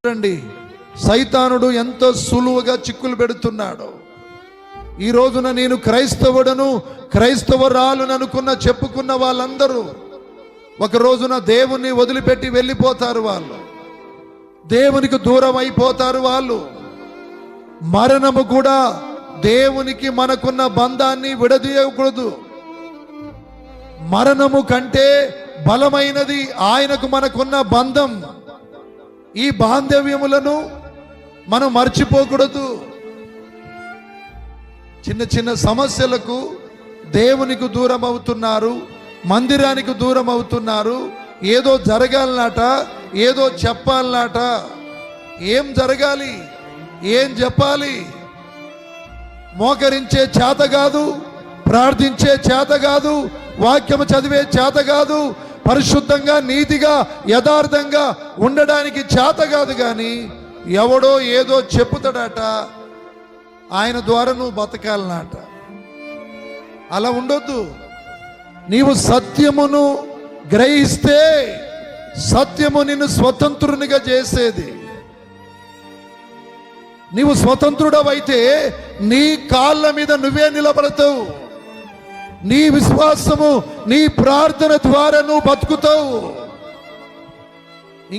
చూడండి, సైతానుడు ఎంతో సులువుగా చిక్కులు పెడుతున్నాడు. ఈ రోజున నేను క్రైస్తవుడను, క్రైస్తవరాలను అనుకున్న చెప్పుకున్న వాళ్ళందరూ ఒక రోజున దేవుణ్ణి వదిలిపెట్టి వెళ్ళిపోతారు. వాళ్ళు దేవునికి దూరం అయిపోతారు. వాళ్ళు మరణము కూడా దేవునికి మనకున్న బంధాన్ని విడదీయకూడదు. మరణము కంటే బలమైనది ఆయనకు మనకున్న బంధం. ఈ బాంధవ్యములను మనం మర్చిపోకూడదు. చిన్న చిన్న సమస్యలకు దేవునికి దూరం అవుతున్నారు, మందిరానికి దూరం అవుతున్నారు. ఏదో జరగాలన్నట, ఏదో చెప్పాలన్నట. ఏం జరగాలి, ఏం చెప్పాలి? మోకరించే చేత కాదు, ప్రార్థించే చేత కాదు, వాక్యము చదివే చేత కాదు, పరిశుద్ధంగా నీతిగా యథార్థంగా ఉండడానికి చేత కాదు. కానీ ఎవడో ఏదో చెప్పుతాడట, ఆయన ద్వారా నువ్వు బతకాలన్నట. అలా ఉండొద్దు. నీవు సత్యమును గ్రహిస్తే సత్యము నిన్ను స్వతంత్రునిగా చేసేది. నీవు స్వతంత్రుడవైతే నీ కాళ్ళ మీద నువ్వే నిలబడతావు. నీ విశ్వాసము, నీ ప్రార్థన ద్వారా నువ్వు బతుకుతావు.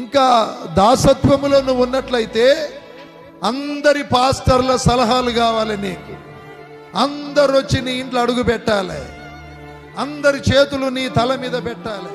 ఇంకా దాసత్వములో నువ్వు ఉన్నట్లయితే అందరి పాస్టర్ల సలహాలు కావాలి నీకు. అందరు వచ్చి నీ ఇంట్లో అడుగు పెట్టాలి, అందరి చేతులు నీ తల మీద పెట్టాలి.